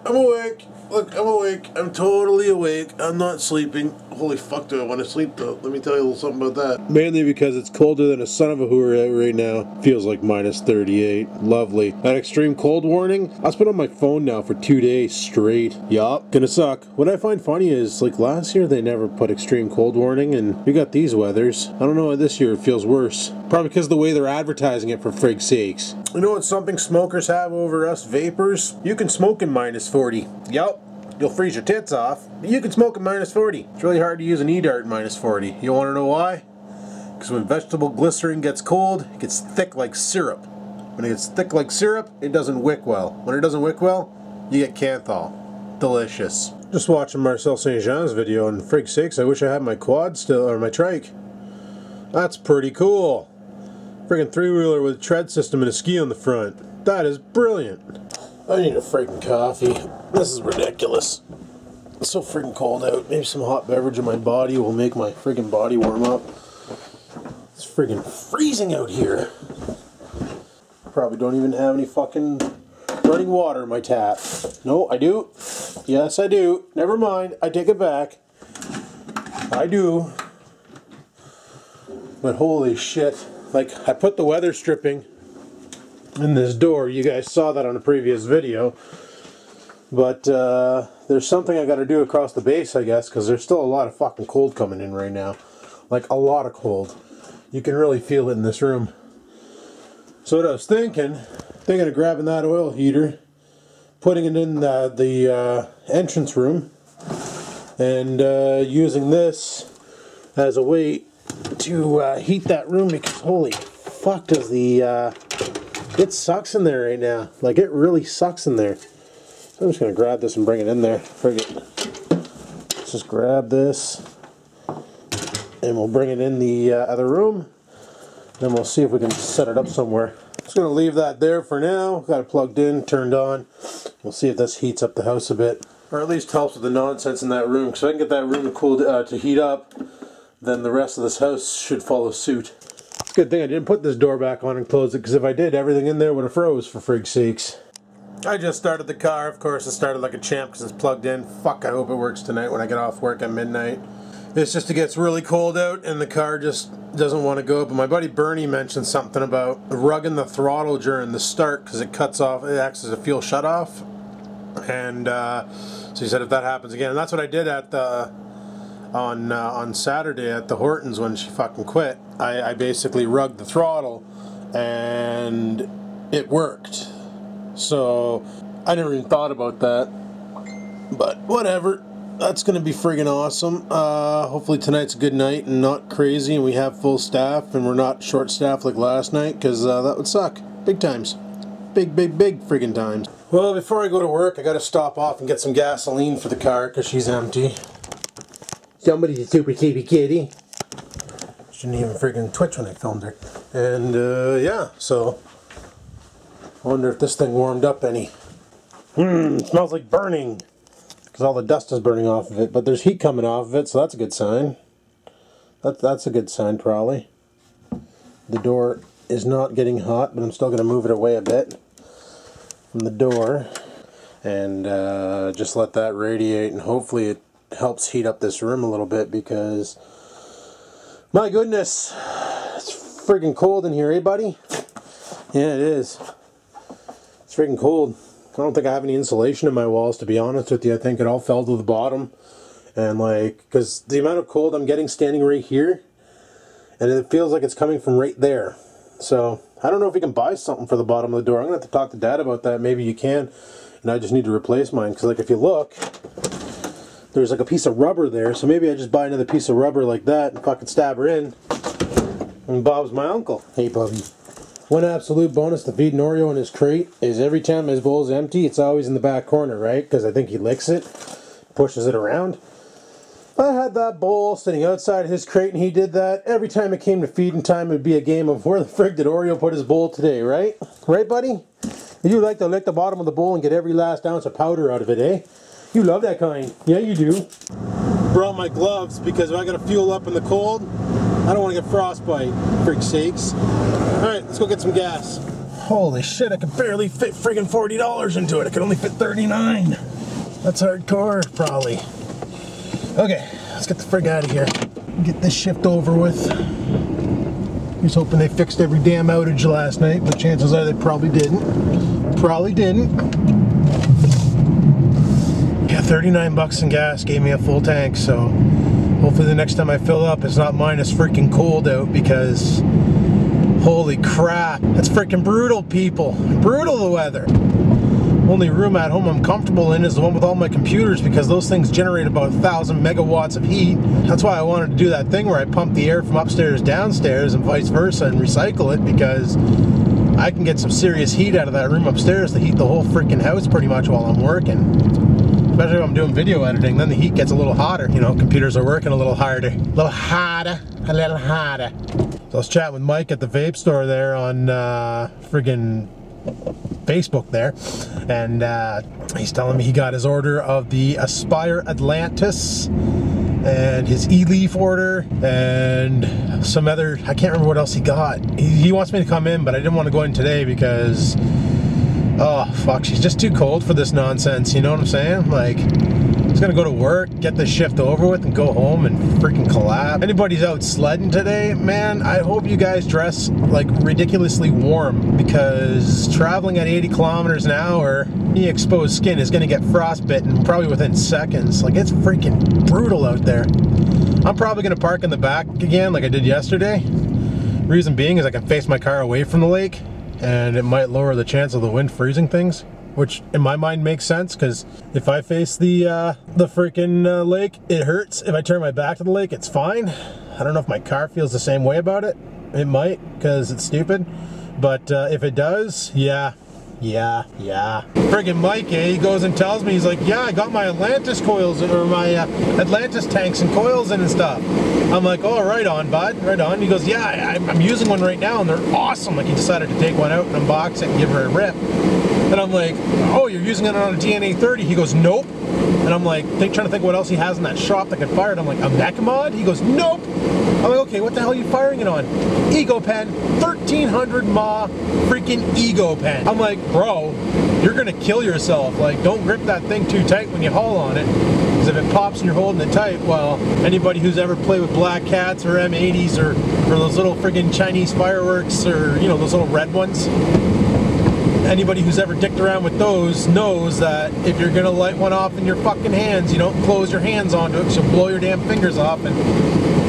I'm awake. Look, I'm awake. I'm totally awake. I'm not sleeping. Holy fuck, do I want to sleep though? Let me tell you a little something about that. Mainly because it's colder than a son of a hooer right now. Feels like minus 38. Lovely. That extreme cold warning, I've been on my phone now for 2 days straight. Yup. Gonna suck. What I find funny is, like last year they never put extreme cold warning and we got these weathers. I don't know why this year it feels worse. Probably because of the way they're advertising it, for frig's sakes. You know what something smokers have over us vapors? You can smoke in minus 40. Yup. You'll freeze your tits off, but you can smoke at minus 40. It's really hard to use an e-dart at minus 40. You want to know why? Because when vegetable glycerin gets cold, it gets thick like syrup. When it gets thick like syrup, it doesn't wick well. When it doesn't wick well, you get canthal. Delicious. Just watching Marcel St. Jean's video, and frig's sakes, I wish I had my quad still, or my trike. That's pretty cool. Friggin' three-wheeler with a tread system and a ski on the front. That is brilliant. I need a friggin' coffee. This is ridiculous. It's so friggin' cold out. Maybe some hot beverage in my body will make my friggin' body warm up. It's friggin' freezing out here. Probably don't even have any fucking running water in my tap. No, I do. Yes, I do. Never mind. I take it back. I do. But holy shit. Like, I put the weather stripping in this door. You guys saw that on a previous video. But there's something I got to do across the base, I guess, because there's still a lot of fucking cold coming in right now. Like, a lot of cold. You can really feel it in this room. So what I was thinking of grabbing that oil heater, putting it in the entrance room, and using this as a way to heat that room, because holy fuck does it sucks in there right now. Like, it really sucks in there. So I'm just going to grab this and bring it in there. Frig it. Let's just grab this and we'll bring it in the other room. Then we'll see if we can set it up somewhere. Just going to leave that there for now. Got it plugged in, turned on. We'll see if this heats up the house a bit. Or at least helps with the nonsense in that room. Because if I can get that room to heat up, then the rest of this house should follow suit. It's a good thing I didn't put this door back on and close it, because if I did, everything in there would have froze, for frig's sakes. I just started the car. Of course, it started like a champ because it's plugged in. Fuck, I hope it works tonight when I get off work at midnight. It's just, it gets really cold out and the car just doesn't want to go. But my buddy Bernie mentioned something about rugging the throttle during the start because it cuts off, it acts as a fuel shutoff. And so he said if that happens again, and that's what I did at the on Saturday at the Hortons when she fucking quit. I basically rugged the throttle and it worked. So I never even thought about that, but whatever. That's gonna be friggin' awesome. Hopefully tonight's a good night and not crazy and we have full staff and we're not short staffed like last night, because that would suck big times. Big friggin' times. Well, before I go to work, I gotta stop off and get some gasoline for the car because she's empty. Somebody's a super sleepy kitty. She didn't even friggin' twitch when I filmed her. And yeah, so I wonder if this thing warmed up any. It smells like burning. Because all the dust is burning off of it. But there's heat coming off of it, so that's a good sign. That's a good sign, probably. The door is not getting hot, but I'm still going to move it away a bit from the door. And just let that radiate, and hopefully it helps heat up this room a little bit, because my goodness, it's friggin' cold in here, eh, buddy? Yeah, it is. It's freaking cold. I don't think I have any insulation in my walls, to be honest with you. I think it all fell to the bottom. And like, because the amount of cold I'm getting standing right here, and it feels like it's coming from right there. So, I don't know if you can buy something for the bottom of the door. I'm going to have to talk to Dad about that. Maybe you can. And I just need to replace mine. Because like, if you look, there's like a piece of rubber there. So maybe I just buy another piece of rubber like that and fucking stab her in. And Bob's my uncle. Hey, Bobby. One absolute bonus to feeding Oreo in his crate is every time his bowl's empty, it's always in the back corner, right? Because I think he licks it, pushes it around. I had that bowl sitting outside his crate and he did that. Every time it came to feeding time, it would be a game of where the frig did Oreo put his bowl today, right? Right, buddy? You like to lick the bottom of the bowl and get every last ounce of powder out of it, eh? You love that kind. Yeah, you do. Brought my gloves because if I gotta fuel up in the cold, I don't want to get frostbite, frig sakes. Alright, let's go get some gas. Holy shit, I can barely fit friggin' $40 into it. I can only fit $39. That's hardcore, probably. Okay, let's get the frig out of here. Get this shift over with. Here's hoping they fixed every damn outage last night, but chances are they probably didn't. Probably didn't. Yeah, 39 bucks in gas gave me a full tank, so hopefully the next time I fill up it's not minus freaking cold out, because holy crap, that's freaking brutal, people. Brutal, the weather. Only room at home I'm comfortable in is the one with all my computers, because those things generate about 1,000 megawatts of heat. That's why I wanted to do that thing where I pump the air from upstairs downstairs and vice versa and recycle it, because I can get some serious heat out of that room upstairs to heat the whole freaking house pretty much while I'm working. Especially if I'm doing video editing, then the heat gets a little hotter. You know, computers are working a little harder. A little harder. A little harder. So I was chatting with Mike at the vape store there on friggin' Facebook there, and he's telling me he got his order of the Aspire Atlantis and his E-Leaf order and some other, I can't remember what else he got. He wants me to come in, but I didn't want to go in today because, oh fuck, she's just too cold for this nonsense, you know what I'm saying? Like, he's gonna go to work, get this shift over with, and go home and freaking collapse. Anybody's out sledding today, man, I hope you guys dress like ridiculously warm, because traveling at 80 kilometers an hour, any exposed skin is gonna get frostbitten probably within seconds. Like, it's freaking brutal out there. I'm probably gonna park in the back again like I did yesterday. Reason being is I can face my car away from the lake, and it might lower the chance of the wind freezing things, which in my mind makes sense, because if I face the freaking lake, it hurts. If I turn my back to the lake, it's fine. I don't know if my car feels the same way about it. It might, because it's stupid. But if it does, yeah. Friggin' Mike, he goes and tells me, he's like, yeah, I got my Atlantis coils, or my Atlantis tanks and coils in and stuff. I'm like, oh, right on, bud, right on. He goes, yeah, I'm using one right now, and they're awesome. Like, he decided to take one out and unbox it and give her a rip. And I'm like, oh, you're using it on a DNA 30? He goes, nope. And I'm like, trying to think what else he has in that shop that can fire it. I'm like, a mech mod? He goes, nope. I'm like, okay, what the hell are you firing it on? Ego Pen, 1300 mAh freaking Ego Pen. I'm like, bro, you're gonna kill yourself. Like, don't grip that thing too tight when you haul on it, because if it pops and you're holding it tight, well, anybody who's ever played with Black Cats or M80s or those little friggin' Chinese fireworks, or, you know, those little red ones, anybody who's ever dicked around with those knows that if you're gonna light one off in your fucking hands, you don't close your hands onto it, because you'll blow your damn fingers off. And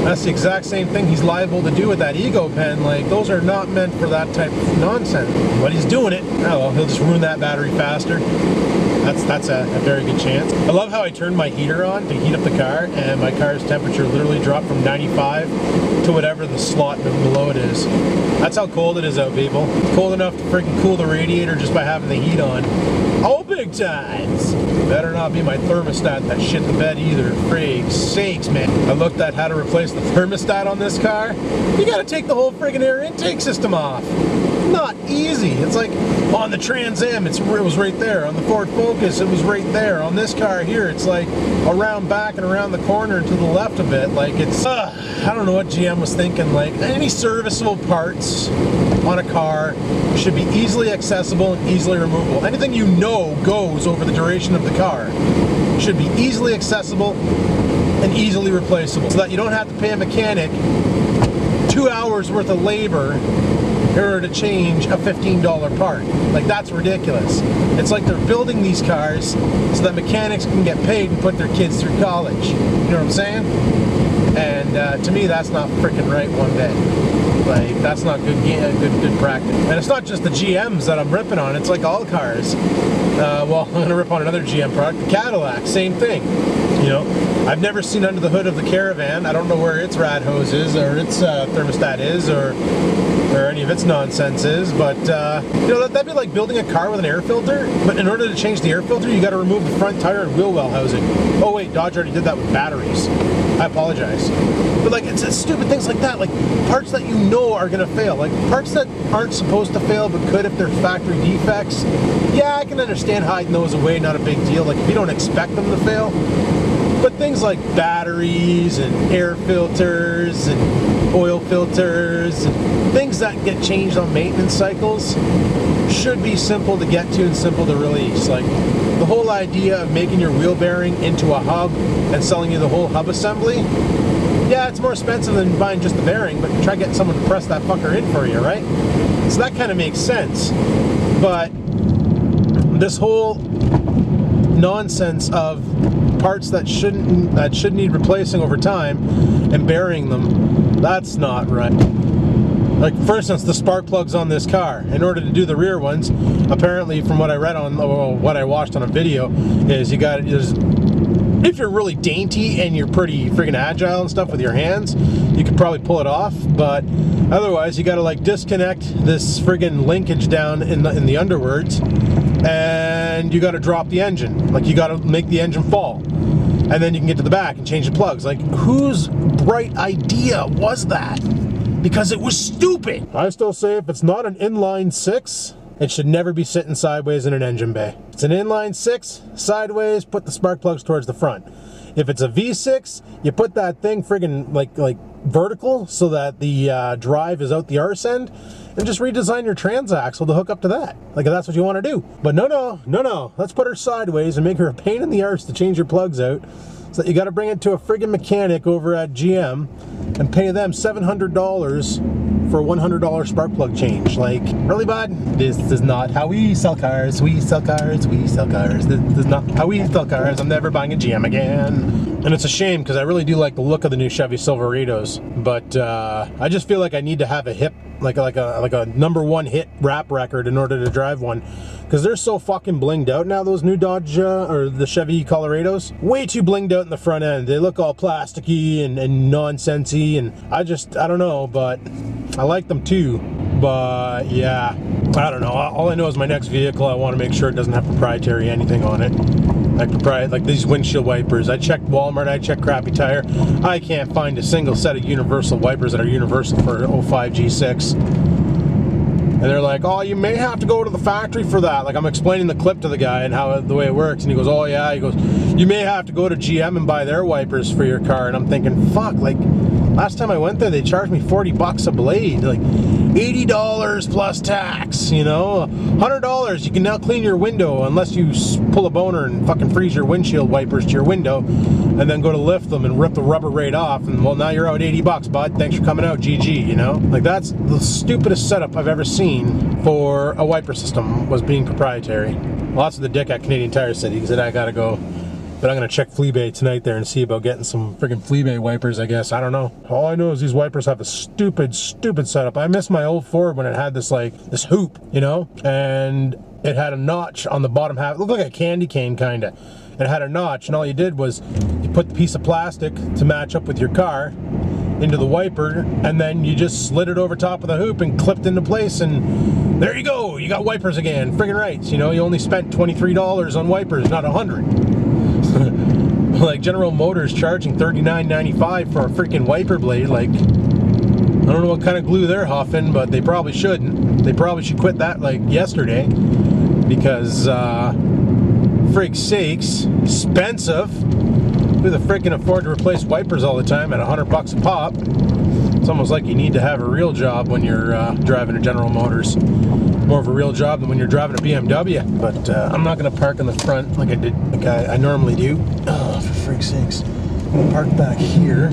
that's the exact same thing he's liable to do with that Ego Pen. Like, those are not meant for that type of nonsense. But he's doing it. Oh well, he'll just ruin that battery faster. That's a very good chance. I love how I turned my heater on to heat up the car, and my car's temperature literally dropped from 95 to whatever the slot below it is. That's how cold it is out, people. It's cold enough to freaking cool the radiator just by having the heat on. Oh, big times! Better not be my thermostat that shit the bed either. Frig's sakes, man. I looked at how to replace the thermostat on this car. You gotta take the whole friggin' air intake system off. Not easy. It's like on the Trans Am, it was right there. On the Ford Focus, it was right there. On this car here, it's like around back and around the corner and to the left of it. Like, it's, I don't know what GM was thinking. Like, any serviceable parts on a car should be easily accessible and easily removable. Anything you know goes over the duration of the car should be easily accessible and easily replaceable, so that you don't have to pay a mechanic 2 hours worth of labor in order to change a $15 part. Like, that's ridiculous. It's like they're building these cars so that mechanics can get paid and put their kids through college. You know what I'm saying? And to me, that's not freaking right one bit. Like, that's not good practice. And it's not just the GMs that I'm ripping on, it's like all cars. Well, I'm gonna rip on another GM product, the Cadillac, same thing. You know, I've never seen under the hood of the Caravan. I don't know where its rad hose is, or its thermostat is, or any of its nonsense is, but you know, that'd be like building a car with an air filter, but in order to change the air filter, you gotta remove the front tire and wheel well housing. Oh wait, Dodge already did that with batteries. I apologize. But like, it's stupid things like that, like parts that you know are gonna fail, like parts that aren't supposed to fail but could if they're factory defects. Yeah, I can understand hiding those away, not a big deal. Like, if you don't expect them to fail, But things like batteries and air filters and oil filters and things that get changed on maintenance cycles should be simple to get to and simple to release. Like the whole idea of making your wheel bearing into a hub and selling you the whole hub assembly, yeah, it's more expensive than buying just the bearing, but try getting someone to press that fucker in for you, right? So that kind of makes sense. But this whole nonsense of parts that should need replacing over time and burying them, that's not right. Like for instance, the spark plugs on this car, in order to do the rear ones, apparently from what I read on, or what I watched on a video, is if you're really dainty and you're pretty friggin' agile and stuff with your hands, you could probably pull it off, but otherwise you gotta like disconnect this friggin' linkage down in the underwards, and you gotta drop the engine. Like you gotta make the engine fall, and then you can get to the back and change the plugs. Like whose bright idea was that? Because it was stupid. I still say if it's not an inline 6, it should never be sitting sideways in an engine bay. If it's an inline 6, sideways, put the spark plugs towards the front. If it's a V6, you put that thing friggin' like vertical so that the drive is out the arse end, and just redesign your transaxle to hook up to that. Like if that's what you want to do. But no. Let's put her sideways and make her a pain in the arse to change your plugs out. So that you got to bring it to a friggin' mechanic over at GM and pay them $700 for a $100 spark plug change. Like, really, bud? This is not how we sell cars. We sell cars. We sell cars. This is not how we sell cars. I'm never buying a GM again. And it's a shame because I really do like the look of the new Chevy Silverados, but I just feel like I need to have a hip, like a #1 hit rap record in order to drive one, because they're so fucking blinged out now. Those new Dodge or the Chevy Colorados, way too blinged out in the front end. They look all plasticky and nonsensy, and I don't know, but I like them too. But yeah, I don't know. All I know is my next vehicle, I want to make sure it doesn't have proprietary anything on it. Like these windshield wipers. I checked Walmart, I checked Crappy Tire. I can't find a single set of universal wipers that are universal for 05 G6. And they're like, oh, you may have to go to the factory for that. Like I'm explaining the clip to the guy and how the way it works, and he goes, oh yeah, he goes, you may have to go to GM and buy their wipers for your car. And I'm thinking, fuck, like last time I went there, they charged me 40 bucks a blade, like $80 plus tax, you know, $100. You can now clean your window unless you pull a boner and fucking freeze your windshield wipers to your window and then go to lift them and rip the rubber right off, and well, now you're out 80 bucks, bud. Thanks for coming out, GG, you know? Like that's the stupidest setup I've ever seen for a wiper system, was being proprietary. Lots of the dick at Canadian Tire City, because I gotta go. But I'm gonna check Fleabay tonight there and see about getting some friggin' Fleabay wipers, I guess. I don't know. All I know is these wipers have a stupid setup. I miss my old Ford when it had this this hoop, you know? And it had a notch on the bottom half. It looked like a candy cane kinda. It had a notch, and all you did was you put the piece of plastic to match up with your car into the wiper, and then you just slid it over top of the hoop and clipped into place, and there you go. You got wipers again. Friggin' rights, you know? You only spent $23 on wipers, not $100. Like General Motors charging $39.95 for a freaking wiper blade. Like, I don't know what kind of glue they're huffing, but they probably shouldn't. They probably should quit that like yesterday, because frig sakes, expensive. Who the frick can afford to replace wipers all the time at $100 a pop? It's almost like you need to have a real job when you're driving a General Motors. More of a real job than when you're driving a BMW. But I'm not going to park in the front like I normally do. Oh, for frig's sakes. I'm going to park back here.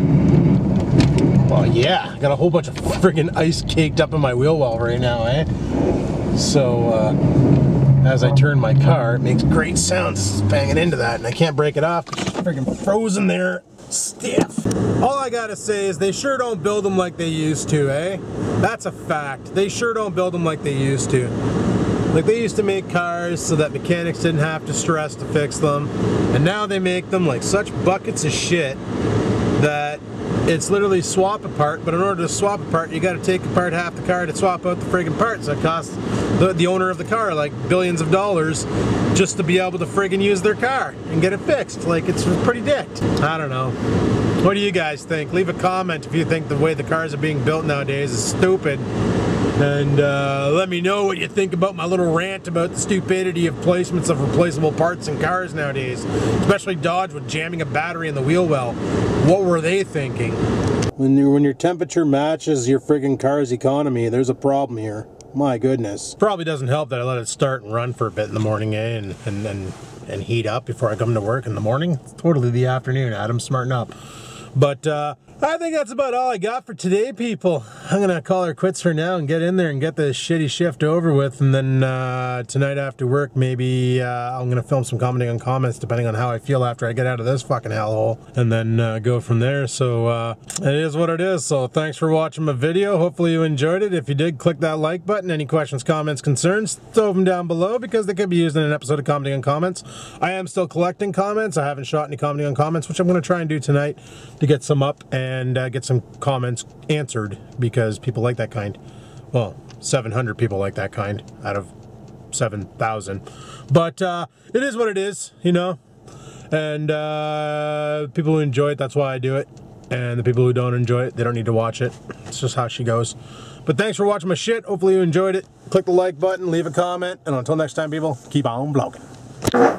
Well, yeah, I got a whole bunch of friggin' ice caked up in my wheel well right now, eh? So, as I turn my car, it makes great sounds. It's banging into that, and I can't break it off. It's friggin' frozen there. Stiff. All I gotta say is they sure don't build them like they used to, eh? That's a fact. They sure don't build them like they used to. Like they used to make cars so that mechanics didn't have to stress to fix them, and now they make them like such buckets of shit that it's literally swap apart. But in order to swap apart, you gotta take apart half the car to swap out the friggin' parts. That costs the owner of the car like billions of dollars just to be able to friggin' use their car and get it fixed. Like, it's pretty dicked. I don't know. What do you guys think? Leave a comment if you think the way the cars are being built nowadays is stupid. And let me know what you think about my little rant about the stupidity of placements of replaceable parts in cars nowadays. Especially Dodge with jamming a battery in the wheel well. What were they thinking? When your temperature matches your friggin' car's economy, there's a problem here. My goodness. Probably doesn't help that I let it start and run for a bit in the morning, eh? And heat up before I come to work in the morning. It's totally the afternoon, Adam. Smarten up. But I think that's about all I got for today, people. I'm gonna call her quits for now and get in there and get this shitty shift over with, and then tonight after work, maybe I'm gonna film some commenting on comments, depending on how I feel after I get out of this fucking hellhole, and then go from there. So it is what it is. So thanks for watching my video. Hopefully you enjoyed it. If you did, click that like button. Any questions, comments, concerns, throw them down below, because they could be used in an episode of commenting on comments. I am still collecting comments. I haven't shot any commenting on comments, which I'm gonna try and do tonight to get some up and get some comments answered, because people like that kind. Well, 700 people like that kind out of 7,000. But it is what it is, you know. And people who enjoy it, that's why I do it. And the people who don't enjoy it, they don't need to watch it. It's just how she goes. But thanks for watching my shit. Hopefully you enjoyed it. Click the like button, leave a comment, and until next time, people, keep on vlogging.